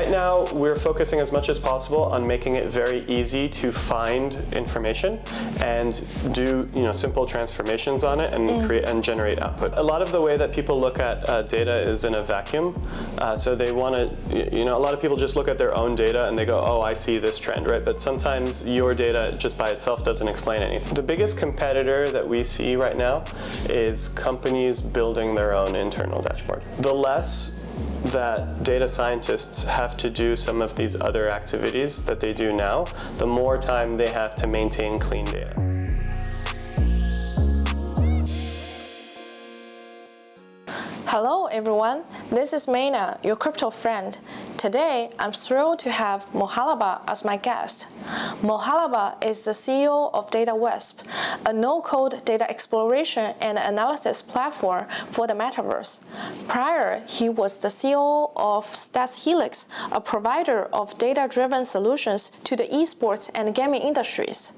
Right now, we're focusing as much as possible on making it very easy to find information and do simple transformations on it and create and generate output. A lot of the way that people look at data is in a vacuum. So they want to, a lot of people just look at their own data and they go, oh, I see this trend, right? But sometimes your data just by itself doesn't explain anything. The biggest competitor that we see right now is companies building their own internal dashboard. The less that data scientists have to do some of these other activities that they do now, the more time they have to maintain clean data. Hello everyone, this is Meina, your crypto friend. Today, I'm thrilled to have Hallaba as my guest. Hallaba is the CEO of Datawisp, a no-code data exploration and analysis platform for the Metaverse. Prior, he was the CEO of StatsHelix, a provider of data-driven solutions to the esports and gaming industries.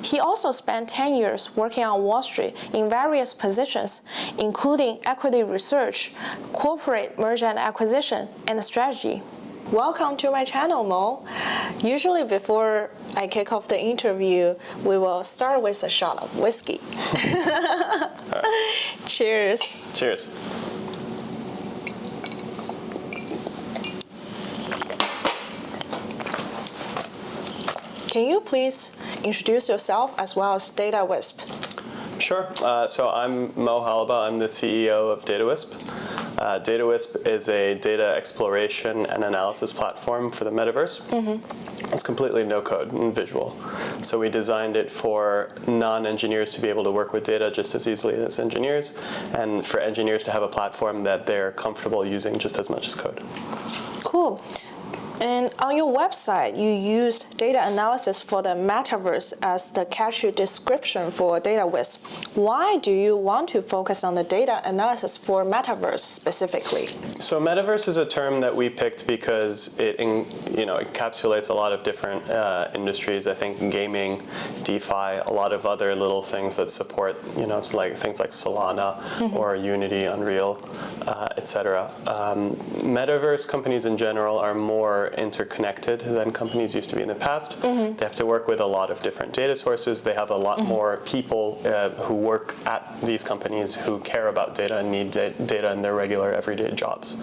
He also spent 10 years working on Wall Street in various positions, including equity research, corporate merger and acquisition, and strategy. Welcome to my channel, Mo. Usually before I kick off the interview, we will start with a shot of whiskey. Right. Cheers. Cheers. Can you please introduce yourself as well as Datawisp? Sure. So I'm Mo Hallaba. I'm the CEO of Datawisp. Datawisp is a data exploration and analysis platform for the Metaverse. It's completely no-code and visual. So we designed it for non-engineers to be able to work with data just as easily as engineers, and for engineers to have a platform that they're comfortable using just as much as code. Cool. And on your website, you used data analysis for the Metaverse as the catchy description for Datawisp. Why do you want to focus on the data analysis for Metaverse specifically? So Metaverse is a term that we picked because it encapsulates a lot of different industries. I think gaming, DeFi, a lot of other little things that support, it's like things like Solana or Unity, Unreal, etc. Metaverse companies in general are more interconnected than companies used to be in the past. They have to work with a lot of different data sources. They have a lot more people who work at these companies who care about data and need data in their regular everyday jobs,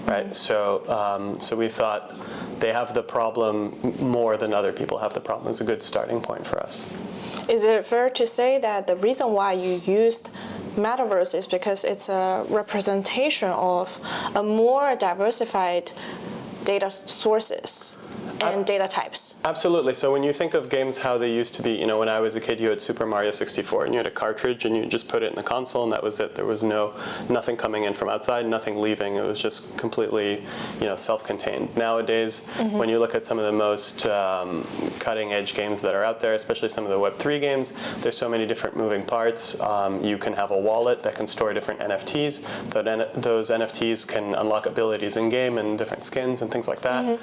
right? So we thought they have the problem more than other people have the problem. It's a good starting point for us. Is it fair to say that the reason why you used Metaverse is because it's a representation of a more diversified data sources and data types? Absolutely. So when you think of games how they used to be, when I was a kid, you had Super Mario 64, and you had a cartridge, and you just put it in the console, and that was it. There was nothing coming in from outside, nothing leaving. It was just completely, self-contained. Nowadays, when you look at some of the most cutting-edge games that are out there, especially some of the Web3 games, there's so many different moving parts. You can have a wallet that can store different NFTs. Those NFTs can unlock abilities in-game and different skins and things like that.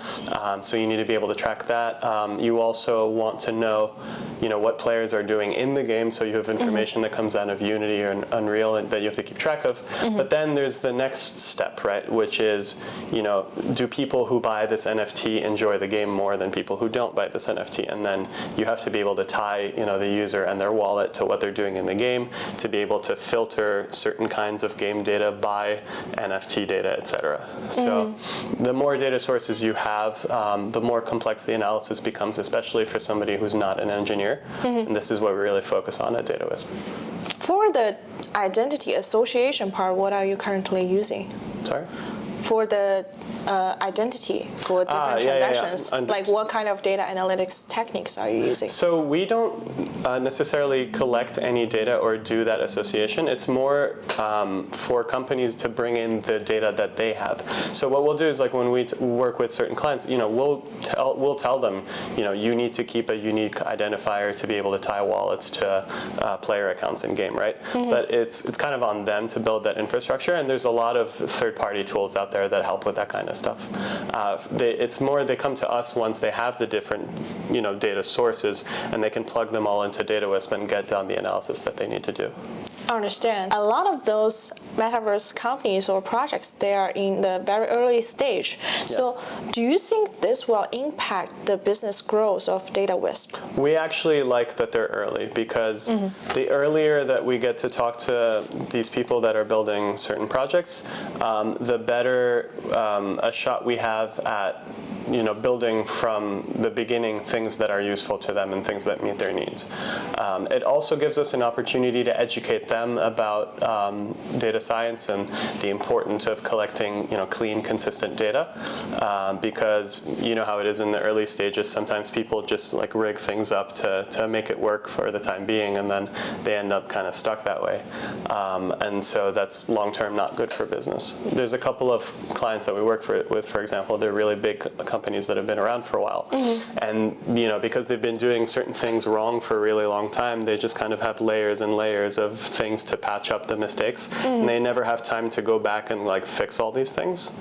So you need to be able to track that. You also want to know, what players are doing in the game, so you have information that comes out of Unity or Unreal and that you have to keep track of. But then there's the next step, right, which is, do people who buy this NFT enjoy the game more than people who don't buy this NFT? And then you have to be able to tie, the user and their wallet to what they're doing in the game to be able to filter certain kinds of game data by NFT data, etc. So the more data sources you have, the more complex the analysis becomes, especially for somebody who's not an engineer. And this is what we really focus on at Datawisp. For the identity association part, what are you currently using? Sorry? For the identity for different transactions? Like what kind of data analytics techniques are you using? So we don't necessarily collect any data or do that association. It's more for companies to bring in the data that they have. So what we'll do is, like, when we work with certain clients, we'll tell them, you need to keep a unique identifier to be able to tie wallets to player accounts in game, right? But it's kind of on them to build that infrastructure, and there's a lot of third-party tools out there that help with that kind of stuff. It's more they come to us once they have the different data sources, and they can plug them all into Datawisp and get done the analysis that they need to do. I understand. A lot of those metaverse companies or projects, they are in the very early stage. Yeah. So do you think this will impact the business growth of Datawisp? We actually like that they're early because the earlier that we get to talk to these people that are building certain projects, the better a shot we have at building from the beginning things that are useful to them and things that meet their needs. It also gives us an opportunity to educate them about data science and the importance of collecting clean, consistent data, because you know how it is in the early stages. Sometimes people just rig things up to make it work for the time being, and then they end up kind of stuck that way. And so that's long-term not good for business. There's a couple of clients that we work with, for example, they're really big companies that have been around for a while. And because they've been doing certain things wrong for a really long time, they just kind of have layers and layers of things to patch up the mistakes. And they never have time to go back and fix all these things.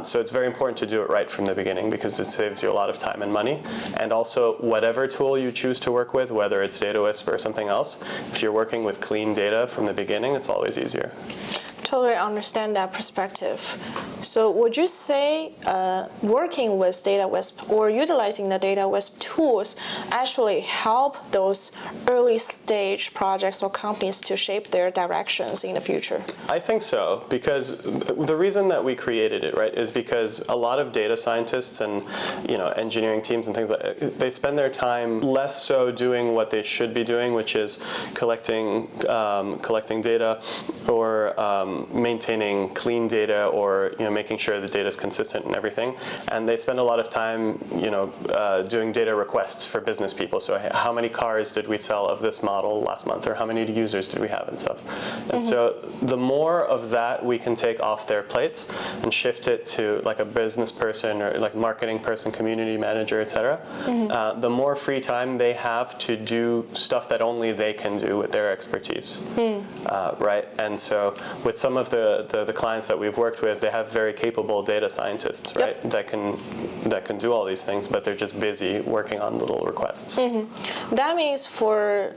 So it's very important to do it right from the beginning because it saves you a lot of time and money. And also, whatever tool you choose to work with, whether it's Datawisp or something else, if you're working with clean data from the beginning, it's always easier. Totally understand that perspective. So would you say working with Datawisp or utilizing the Datawisp tools actually help those early stage projects or companies to shape their directions in the future? I think so, because the reason that we created it, right, is because a lot of data scientists and engineering teams and things like that, they spend their time less so doing what they should be doing, which is collecting data or maintaining clean data or making sure the data is consistent and everything, and they spend a lot of time doing data requests for business people. So how many cars did we sell of this model last month, or how many users did we have and stuff. And so the more of that we can take off their plates and shift it to a business person or marketing person, community manager, etc., the more free time they have to do stuff that only they can do with their expertise, right? And so with some of the clients that we've worked with, they have very capable data scientists, right? Yep. that can do all these things, but they're just busy working on little requests. That means for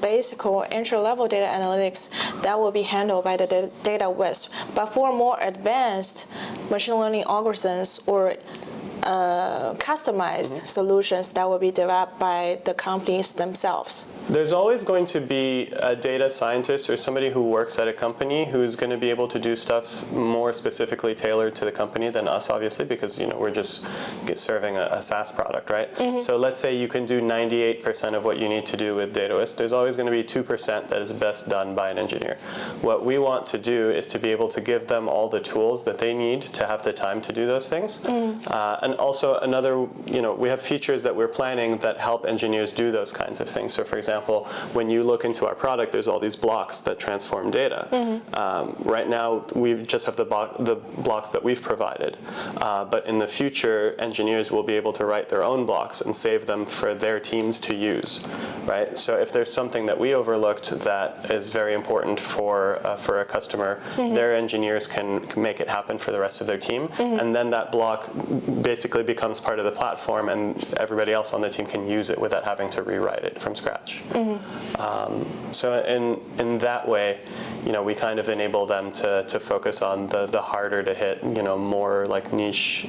basic or entry-level data analytics, that will be handled by the Datawisp. But for more advanced machine learning algorithms or customized solutions, that will be developed by the companies themselves. There's always going to be a data scientist or somebody who works at a company who's going to be able to do stuff more specifically tailored to the company than us, obviously, because we're just serving a SaaS product, right? So let's say you can do 98% of what you need to do with Datawisp. There's always going to be 2% that is best done by an engineer. What we want to do is to be able to give them all the tools that they need to have the time to do those things. And also another, we have features that we're planning that help engineers do those kinds of things. So for example, when you look into our product, there's all these blocks that transform data. Right now, we just have the blocks that we've provided. But in the future, engineers will be able to write their own blocks and save them for their teams to use, right? So if there's something that we overlooked that is very important for a customer, their engineers can make it happen for the rest of their team. And then that block basically becomes part of the platform, and everybody else on the team can use it without having to rewrite it from scratch. So in that way, we kind of enable them to focus on the harder to hit, more niche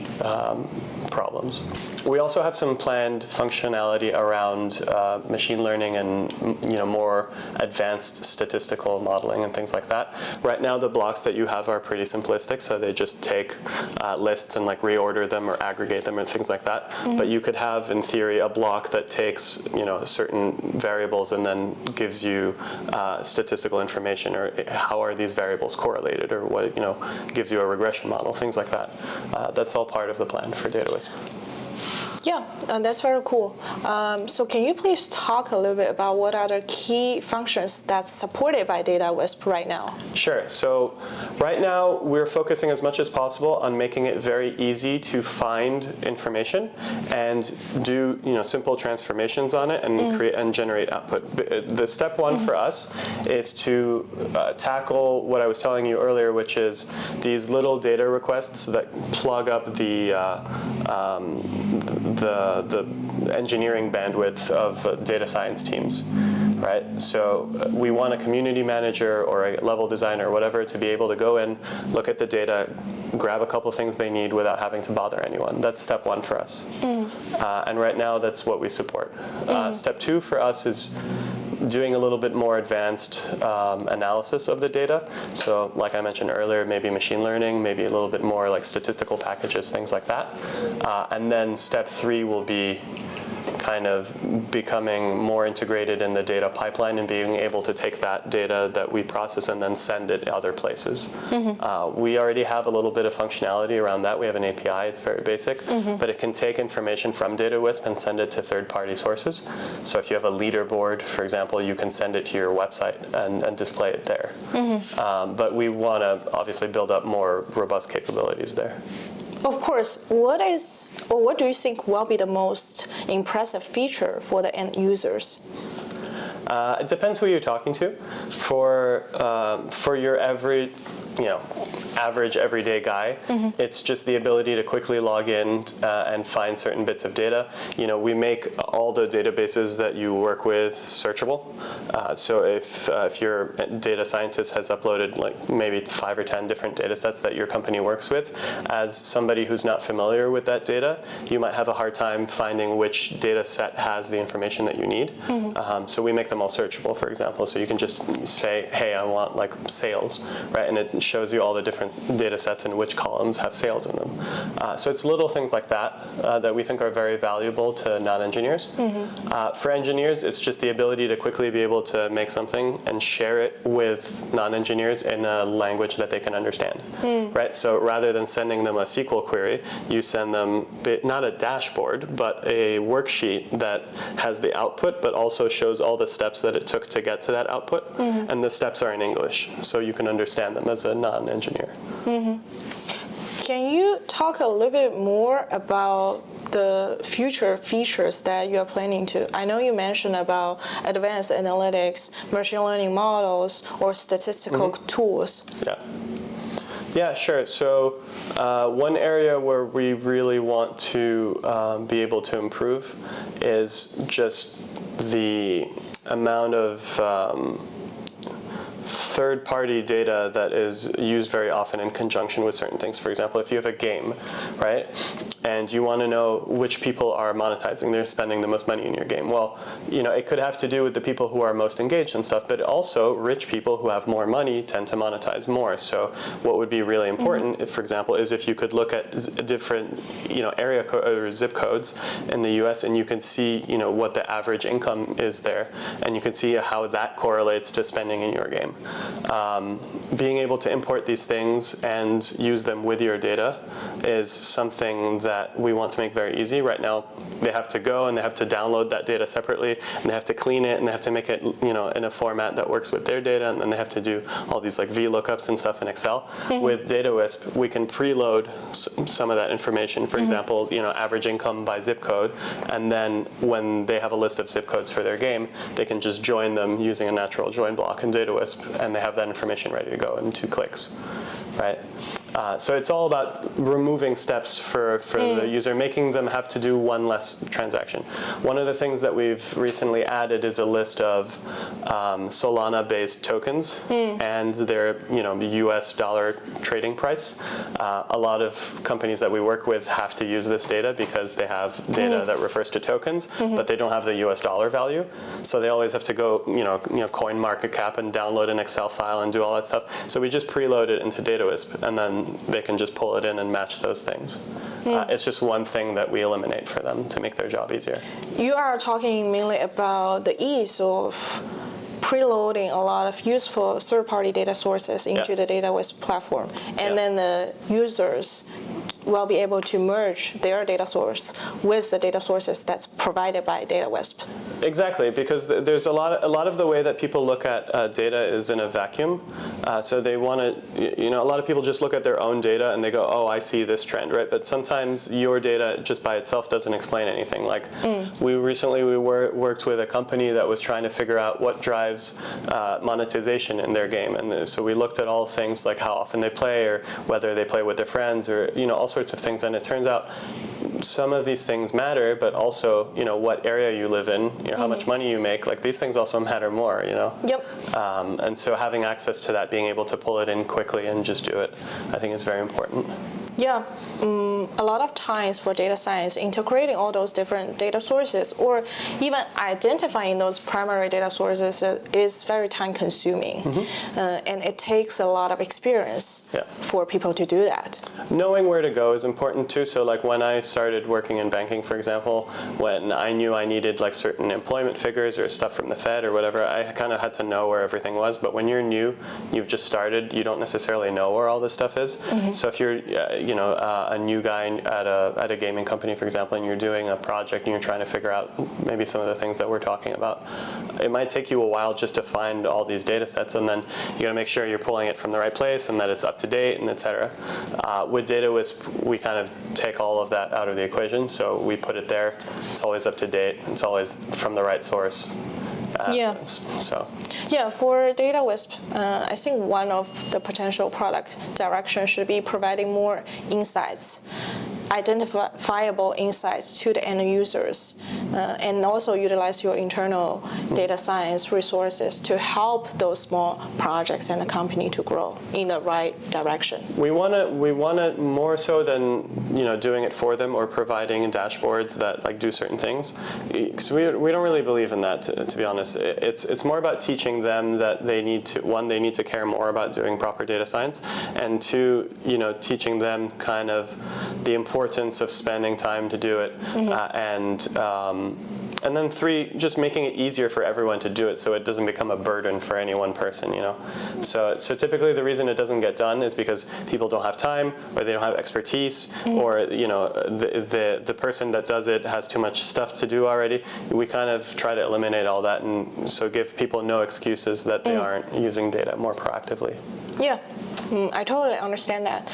problems. We also have some planned functionality around machine learning and more advanced statistical modeling and things like that. Right now, the blocks that you have are pretty simplistic, so they just take lists and reorder them or aggregate them and things like that. But you could have, in theory, a block that takes certain variables and then gives you statistical information, or how are these variables correlated, or what gives you a regression model, things like that. That's all part of the plan for Datawisp. Yeah, that's very cool. So can you please talk a little bit about what are the key functions that's supported by Datawisp right now? Sure. So right now, we're focusing as much as possible on making it very easy to find information and do simple transformations on it and create and generate output. The step one for us is to tackle what I was telling you earlier, which is these little data requests that plug up the engineering bandwidth of data science teams. right? So we want a community manager or a level designer or whatever to be able to go in, look at the data, grab a couple things they need without having to bother anyone. That's step one for us. And right now, that's what we support. Step two for us is doing a little bit more advanced analysis of the data. So like I mentioned earlier, maybe machine learning, maybe a little bit more like statistical packages, things like that. And then step three will be kind of becoming more integrated in the data pipeline and being able to take that data that we process and then send it other places. We already have a little bit of functionality around that. We have an API, it's very basic, but it can take information from Datawisp and send it to third-party sources. So if you have a leaderboard, for example, you can send it to your website and display it there. But we want to obviously build up more robust capabilities there. Of course, what do you think will be the most impressive feature for the end users? It depends who you're talking to. For your average everyday guy, it's just the ability to quickly log in and find certain bits of data. We make all the databases that you work with searchable. So if your data scientist has uploaded like maybe 5 or 10 different data sets that your company works with, as somebody who's not familiar with that data, you might have a hard time finding which data set has the information that you need. So we make them all searchable, for example. So you can just say, hey, I want like sales, right? And it shows you all the different data sets and which columns have sales in them. So it's little things like that that we think are very valuable to non-engineers. For engineers, it's just the ability to quickly be able to make something and share it with non-engineers in a language that they can understand, right? So rather than sending them a SQL query, you send them not a dashboard, but a worksheet that has the output, but also shows all the steps that it took to get to that output. And the steps are in English, so you can understand them as a non-engineer. Can you talk a little bit more about the future features that you are planning to? I know you mentioned about advanced analytics, machine learning models, or statistical tools. Yeah, sure. So one area where we really want to be able to improve is just the amount of third-party data that is used very often in conjunction with certain things. For example, if you have a game, right, and you want to know which people are monetizing, they're spending the most money in your game. Well, it could have to do with the people who are most engaged and stuff, but also rich people who have more money tend to monetize more. So what would be really important, for example, is if you could look at different, area or zip codes in the U.S. and you can see, what the average income is there, and you can see how that correlates to spending in your game. Being able to import these things and use them with your data is something that we want to make very easy. Right now, they have to go and they have to download that data separately, and they have to clean it, and they have to make it, in a format that works with their data, and then they have to do all these like VLOOKUPs and stuff in Excel. With Datawisp, we can preload some of that information. For example, average income by zip code, and then when they have a list of zip codes for their game, they can just join them using a natural join block in Datawisp, and they have that information ready to go in 2 clicks, right? So it's all about removing steps for the user, making them have to do one less transaction. One of the things that we've recently added is a list of Solana-based tokens and their US dollar trading price. A lot of companies that we work with have to use this data because they have data that refers to tokens, but they don't have the US dollar value. So they always have to go, coin market cap and download an Excel file and do all that stuff. So we just preload it into Datawisp, and then they can just pull it in and match those things. It's just one thing that we eliminate for them to make their job easier. You are talking mainly about the ease of preloading a lot of useful third-party data sources into the Datawisp platform, and then the users will be able to merge their data source with the data sources that's provided by Datawisp. Exactly, because there's a lot of the way that people look at data is in a vacuum. So they want to, a lot of people just look at their own data and they go, oh, I see this trend, right? But sometimes your data just by itself doesn't explain anything. Like we recently worked with a company that was trying to figure out what drives monetization in their game, and so we looked at all things like how often they play, or whether they play with their friends, or all sorts of things. And it turns out some of these things matter, but also, what area you live in, how much money you make, like these things also matter more, Yep. And so having access to that, being able to pull it in quickly and just do it, I think is very important. Yeah, a lot of times for data science, integrating all those different data sources or even identifying those primary data sources is very time consuming. And it takes a lot of experience for people to do that. Knowing where to go is important too. So like when I started working in banking, for example, when I knew I needed like certain employment figures or stuff from the Fed or whatever, I kind of had to know where everything was. But when you're new, you've just started, you don't necessarily know where all this stuff is. So if you're a new guy at a gaming company, for example, and you're doing a project and you're trying to figure out maybe some of the things that we're talking about, it might take you a while just to find all these data sets, and then you got to make sure you're pulling it from the right place and that it's up to date and etc. With Datawisp, we kind of take all of that out of the equation, so we put it there. It's always up to date. It's always from the right source. Yeah, for Datawisp, I think one of the potential product directions should be providing more insights, identifiable insights to the end users, and also utilize your internal data science resources to help those small projects and the company to grow in the right direction. We want it more so than doing it for them or providing dashboards that like do certain things. So we don't really believe in that, to be honest. It's more about teaching them that they need to care more about doing proper data science, and two, teaching them kind of the importance of spending time to do it, and then three, just making it easier for everyone to do it so it doesn't become a burden for any one person, So typically the reason it doesn't get done is because people don't have time, or they don't have expertise, or the person that does it has too much stuff to do already. We kind of try to eliminate all that, and so give people no excuses that they aren't using data more proactively. Yeah, I totally understand that.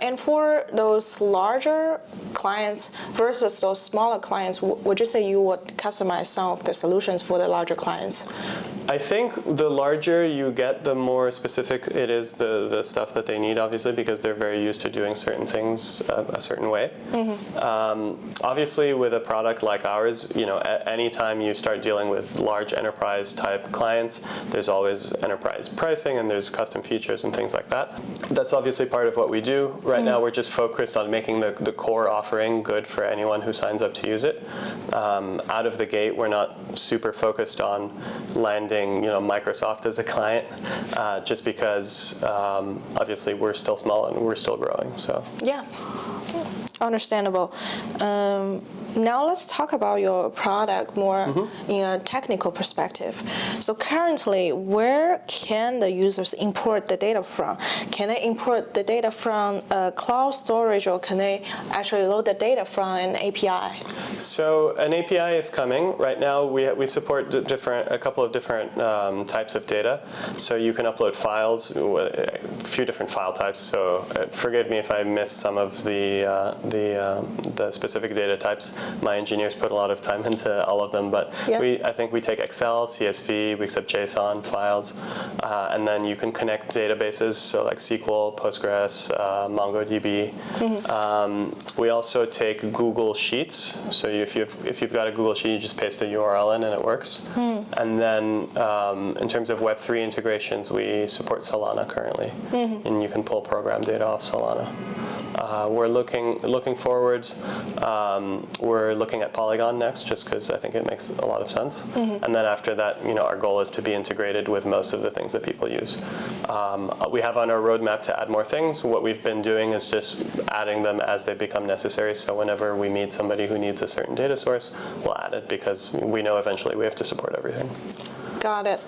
And for those larger clients versus those smaller clients, would you say you would customize some of the solutions for the larger clients? I think the larger you get, the more specific it is the stuff that they need, obviously, because they're very used to doing certain things a certain way. Obviously, with a product like ours, any time you start dealing with large enterprise type clients, there's always enterprise pricing and there's custom features and things like that. That's obviously part of what we do. Right now, we're just focused on making the core offering good for anyone who signs up to use it. Out of the gate, we're not super focused on landing Microsoft as a client, just because obviously we're still small and we're still growing. So yeah, understandable. Now let's talk about your product more in a technical perspective. So currently, where can the users import the data from? Can they import the data from cloud storage, or can they actually load the data from an API? So an API is coming. Right now, we support a couple of different types of data. So you can upload files, a few different file types. So forgive me if I missed some of the specific data types. My engineers put a lot of time into all of them, but I think we take Excel, CSV, we accept JSON files, and then you can connect databases, so like SQL, Postgres, MongoDB. We also take Google Sheets, so if you've got a Google Sheet, you just paste a URL in and it works. And then in terms of Web3 integrations, we support Solana currently, and you can pull program data off Solana. We're looking forward. We're looking at Polygon next, just because I think it makes a lot of sense. And then after that, our goal is to be integrated with most of the things that people use. We have on our roadmap to add more things. What we've been doing is just adding them as they become necessary. So whenever we meet somebody who needs a certain data source, we'll add it, because we know eventually we have to support everything. Got it.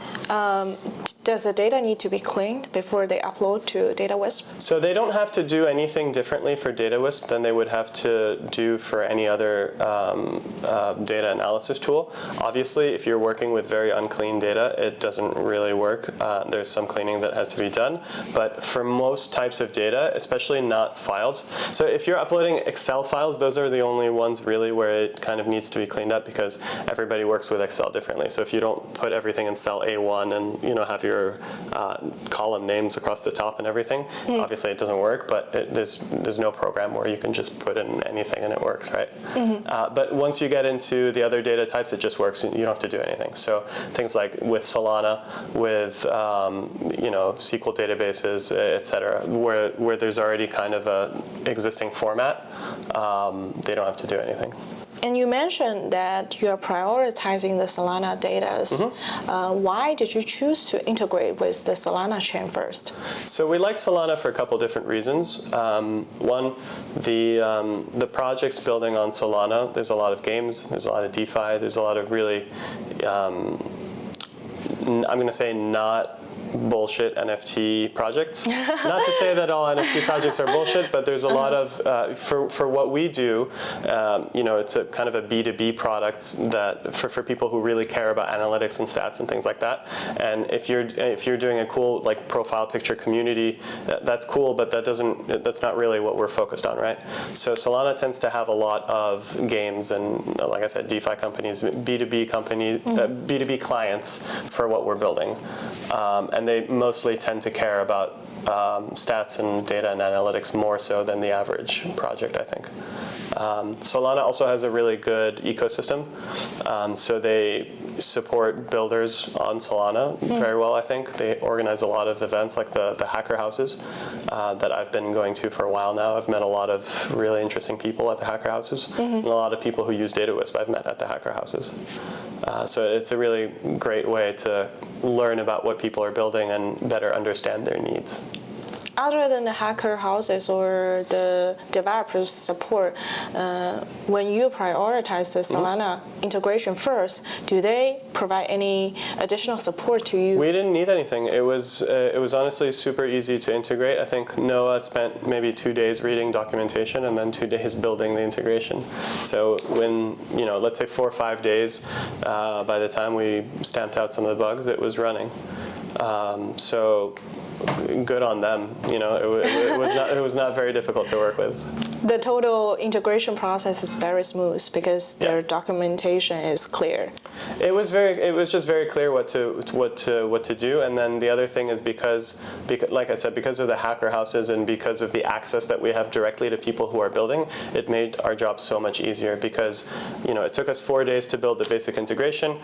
Does the data need to be cleaned before they upload to Datawisp? So they don't have to do anything differently for Datawisp than they would have to do for any other data analysis tool. Obviously, if you're working with very unclean data, it doesn't really work. There's some cleaning that has to be done. But for most types of data, especially not files, so if you're uploading Excel files, those are the only ones really where it kind of needs to be cleaned up, because everybody works with Excel differently. So if you don't put everything in cell A1 and have have your column names across the top and everything. Obviously, it doesn't work, but there's no program where you can just put in anything and it works, right? But once you get into the other data types, it just works, and you don't have to do anything. So things like with Solana, with SQL databases, et cetera, where there's already kind of a existing format, they don't have to do anything. And you mentioned that you are prioritizing the Solana data. Why did you choose to integrate with the Solana chain first? So we like Solana for a couple different reasons. One, the projects building on Solana, there's a lot of games, there's a lot of DeFi, there's a lot of really, I'm going to say not bullshit NFT projects. Not to say that all NFT projects are bullshit, but there's a lot of, for what we do, it's a kind of a B2B product that for people who really care about analytics and stats and things like that. And if you're doing a cool like profile picture community, that's cool, but that's not really what we're focused on, right? So Solana tends to have a lot of games and, like I said, DeFi companies, B2B companies, B2B clients for what we're building. And they mostly tend to care about stats and data and analytics more so than the average project, I think. Solana also has a really good ecosystem. So they support builders on Solana very well, I think. They organize a lot of events like the hacker houses that I've been going to for a while now. I've met a lot of really interesting people at the hacker houses, and a lot of people who use Datawisp I've met at the hacker houses. So it's a really great way to learn about what people are building and better understand their needs. Other than the hacker houses or the developers support, when you prioritize the Solana integration first, do they provide any additional support to you? We didn't need anything. It was honestly super easy to integrate. I think Noah spent maybe 2 days reading documentation and then 2 days building the integration. So when, let's say 4 or 5 days, by the time we stamped out some of the bugs, it was running. So good on them. It was not very difficult to work with. The total integration process is very smooth because their documentation is clear. It was just very clear what to do, and then the other thing is because like I said, because of the hacker houses and because of the access that we have directly to people who are building, it made our job so much easier because it took us 4 days to build the basic integration.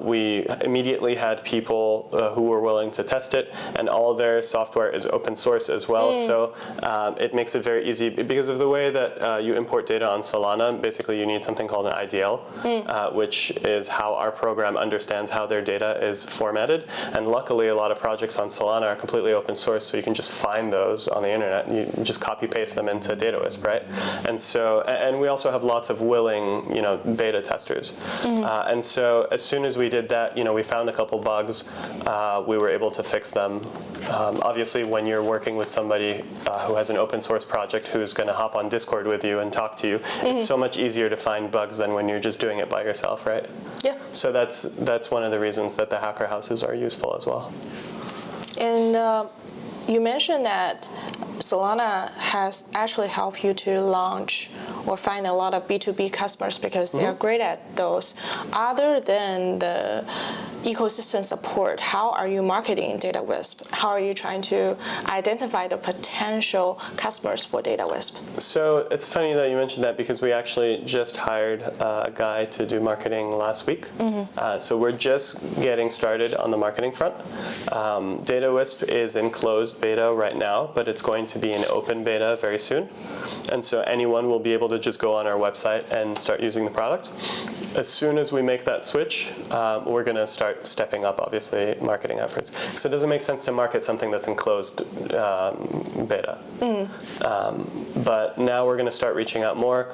We immediately had people who were willing to test it, and all their software is open source as well. So it makes it very easy because of the way that you import data on Solana. Basically, you need something called an IDL, which is how our program understands how their data is formatted. And luckily, a lot of projects on Solana are completely open source, so you can just find those on the internet and you just copy paste them into Datawisp, right? And we also have lots of willing, beta testers. And so as soon as we did that, we found a couple bugs. We were able to fix them. Obviously, when you're working with somebody who has an open source project who's going to hop on Discord with you and talk to you, it's so much easier to find bugs than when you're just doing it by yourself, right? Yeah. So that's one of the reasons that the hacker houses are useful as well. And you mentioned that Solana has actually helped you to launch or find a lot of B2B customers because they are great at those. Other than the ecosystem support, how are you marketing Datawisp? How are you trying to identify the potential customers for Datawisp? So it's funny that you mentioned that because we actually just hired a guy to do marketing last week. So we're just getting started on the marketing front. Datawisp is in closed beta right now, but it's going to be in open beta very soon. And so anyone will be able to just go on our website and start using the product. As soon as we make that switch, we're going to start stepping up, obviously, marketing efforts. So it doesn't make sense to market something that's in closed beta. But now we're going to start reaching out more,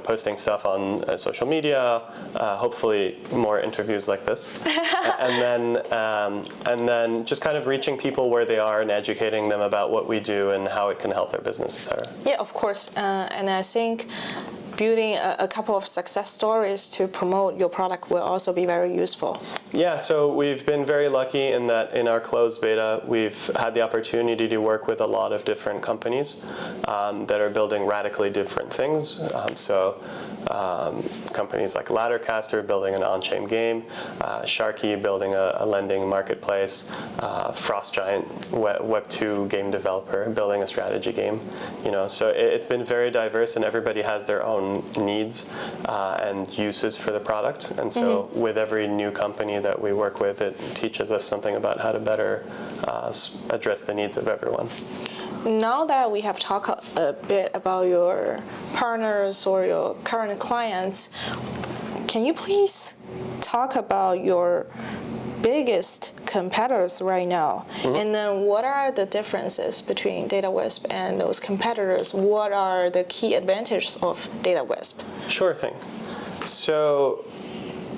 posting stuff on social media, hopefully more interviews like this, and then just kind of reaching people where they are and educating them about what we do and how it can help their business, et cetera. Yeah, of course. And I think building a couple of success stories to promote your product will also be very useful. Yeah, so we've been very lucky in that in our closed beta, we've had the opportunity to work with a lot of different companies that are building radically different things. Companies like Laddercaster building an on-chain game, Sharky building a lending marketplace, Frost Giant Web2 game developer building a strategy game. So it's been very diverse, and everybody has their own needs and uses for the product. And so with every new company that we work with, it teaches us something about how to better address the needs of everyone. Now that we have talked a bit about your partners or your current clients, can you please talk about your biggest competitors right now? And then what are the differences between Datawisp and those competitors? What are the key advantages of Datawisp? Sure thing. So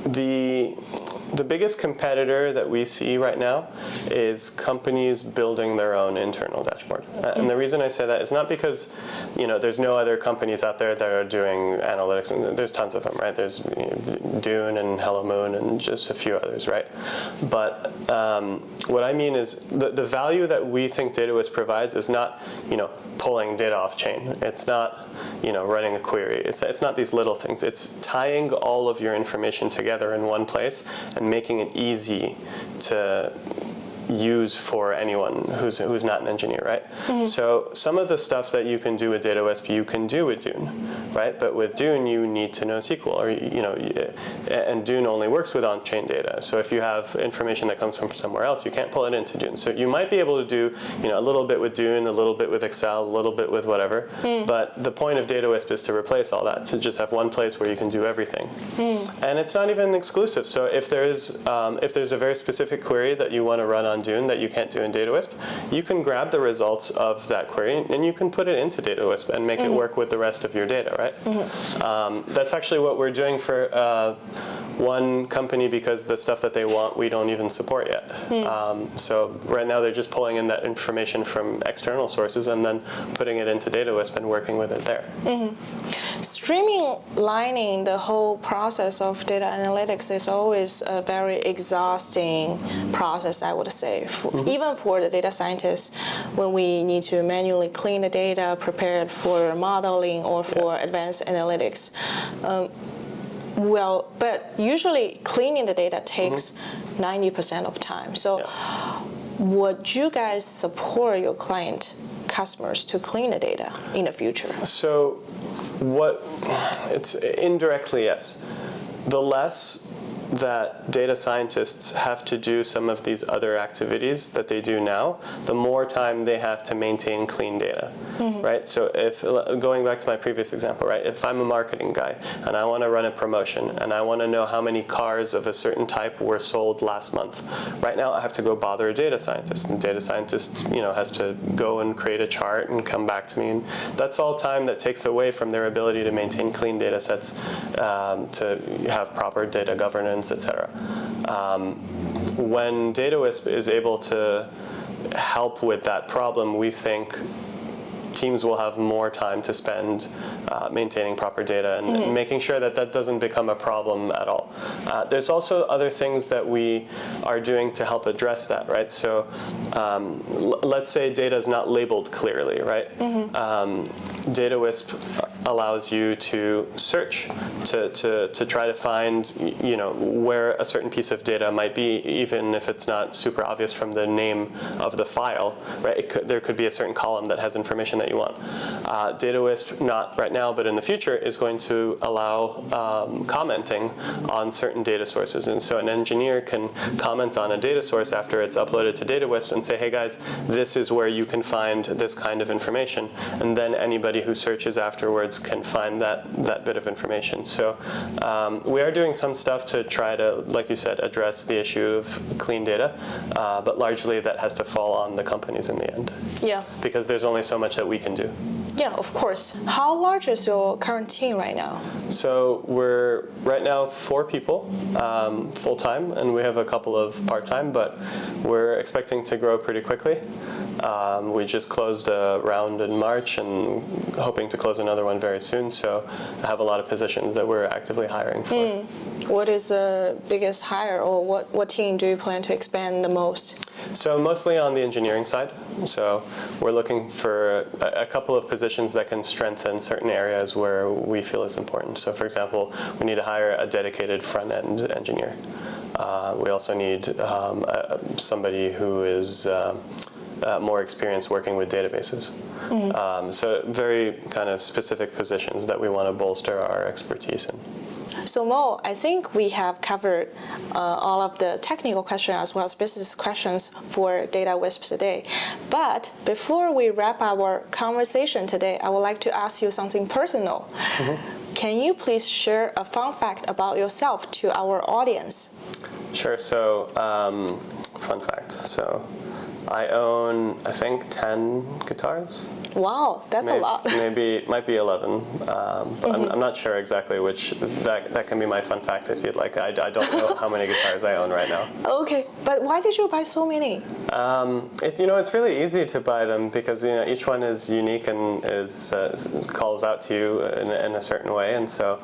the biggest competitor that we see right now is companies building their own internal dashboard. And the reason I say that is not because there's no other companies out there that are doing analytics, and there's tons of them, right? There's Dune and Hello Moon and just a few others, right? But what I mean is the value that we think Datawisp provides is not pulling data off chain. It's not running a query. It's not these little things. It's tying all of your information together in one place and making it easy to use for anyone who's not an engineer, right? So some of the stuff that you can do with Datawisp, you can do with Dune, right? But with Dune, you need to know SQL, or and Dune only works with on-chain data. So if you have information that comes from somewhere else, you can't pull it into Dune. So you might be able to do a little bit with Dune, a little bit with Excel, a little bit with whatever. But the point of Datawisp is to replace all that, to just have one place where you can do everything. And it's not even exclusive. So if there's a very specific query that you want to run on Dune that you can't do in Datawisp, you can grab the results of that query and you can put it into Datawisp and make it work with the rest of your data, right? That's actually what we're doing for one company, because the stuff that they want we don't even support yet. So right now they're just pulling in that information from external sources and then putting it into Datawisp and working with it there. Streamlining the whole process of data analytics is always a very exhausting process, I would say. Even for the data scientists, when we need to manually clean the data, prepare it for modeling or for advanced analytics. But usually cleaning the data takes 90% of time. So would you guys support your client customers to clean the data in the future? So it's indirectly, yes. The less that data scientists have to do some of these other activities that they do now, the more time they have to maintain clean data, right? So if, going back to my previous example, right, if I'm a marketing guy and I want to run a promotion and I want to know how many cars of a certain type were sold last month, right now I have to go bother a data scientist, and data scientist has to go and create a chart and come back to me, and that's all time that takes away from their ability to maintain clean data sets, to have proper data governance, etc. When Datawisp is able to help with that problem, we think teams will have more time to spend maintaining proper data and making sure that that doesn't become a problem at all. There's also other things that we are doing to help address that, right? So let's say data is not labeled clearly, right? Datawisp allows you to search to try to find where a certain piece of data might be, even if it's not super obvious from the name of the file, right? There could be a certain column that has information that you want. Datawisp, not right now, but in the future, is going to allow commenting on certain data sources. And so an engineer can comment on a data source after it's uploaded to Datawisp and say, hey guys, this is where you can find this kind of information. And then anybody who searches afterwards can find that bit of information. So we are doing some stuff to try to, like you said, address the issue of clean data, but largely that has to fall on the companies in the end. Yeah. Because there's only so much that we can do. Yeah, of course. How large is your current team right now? So we're right now 4 people full-time, and we have a couple of part-time, but we're expecting to grow pretty quickly. We just closed a round in March and hoping to close another one very soon, so I have a lot of positions that we're actively hiring for. What is the biggest hire, or what team do you plan to expand the most? So mostly on the engineering side. So we're looking for a couple of positions that can strengthen certain areas where we feel is important. So for example, we need to hire a dedicated front-end engineer. We also need somebody who is more experience working with databases. So very kind of specific positions that we want to bolster our expertise in. So Mo, I think we have covered all of the technical questions as well as business questions for Datawisp today. But before we wrap our conversation today, I would like to ask you something personal. Can you please share a fun fact about yourself to our audience? Sure. So fun fact. So I own, I think, 10 guitars. Wow, that's a lot. Might be 11, but I'm not sure exactly which. That can be my fun fact if you'd like. I don't know how many guitars I own right now. Okay, but why did you buy so many? It's really easy to buy them because each one is unique and calls out to you in a certain way. And so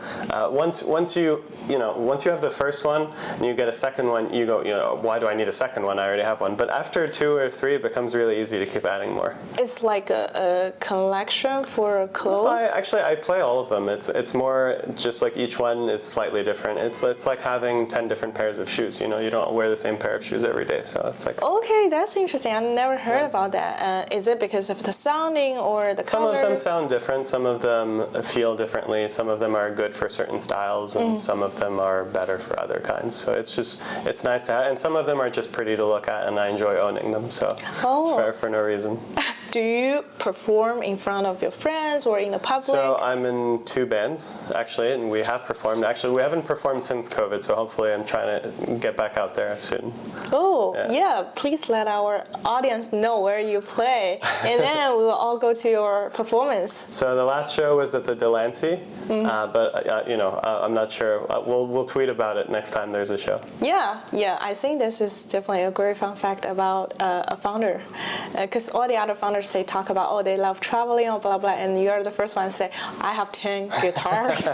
once you have the first one and you get a second one, you go, why do I need a second one? I already have one. But after 2 or 3, it becomes really easy to keep adding more. It's like a collection for clothes? I play all of them. It's more just like each one is slightly different. It's like having 10 different pairs of shoes. You don't wear the same pair of shoes every day, so it's like. Okay, that's interesting. I've never heard about that. Is it because of the sounding or the color? Some of them sound different. Some of them feel differently. Some of them are good for certain styles, and some of them are better for other kinds. So it's nice to have. And some of them are just pretty to look at, and I enjoy owning them. So for no reason. Do you perform in front of your friends or in the public? So I'm in 2 bands, actually, and we have performed. Actually, we haven't performed since COVID, so hopefully I'm trying to get back out there soon. Oh, yeah. Please let our audience know where you play, and then we will all go to your performance. So the last show was at the Delancey, but I'm not sure. We'll tweet about it next time there's a show. Yeah. I think this is definitely a great fun fact about a founder, because all the other founders talk about, they love traveling or blah blah, and you're the first one to say, I have 10 guitars.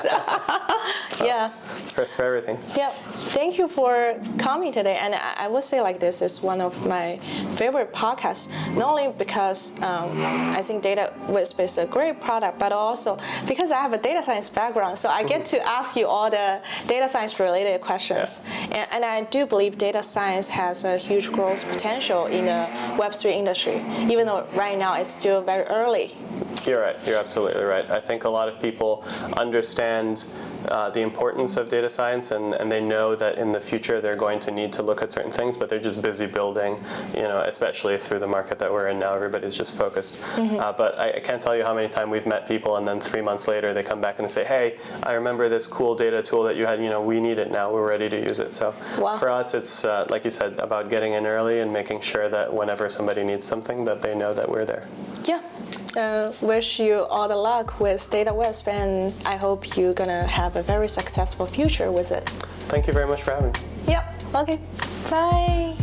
Yeah. First for everything. Yeah. Thank you for coming today, and I would say like this is one of my favorite podcasts, not only because I think Datawisp is a great product, but also because I have a data science background, so I get to ask you all the data science related questions. Yeah. And I do believe data science has a huge growth potential in the Web3 industry, even though right now it's still very early. You're right. You're absolutely right. I think a lot of people understand the importance of data science, and they know that in the future they're going to need to look at certain things, but they're just busy building, especially through the market that we're in now. Everybody's just focused. But I can't tell you how many times we've met people, and then 3 months later they come back and they say, hey, I remember this cool data tool that you had, we need it now, we're ready to use it. So for us, it's, like you said, about getting in early and making sure that whenever somebody needs something, that they know that we're there. Yeah. Wish you all the luck with Datawisp, and I hope you're gonna have a very successful future with it. Thank you very much for having me. Yep. Okay. Bye.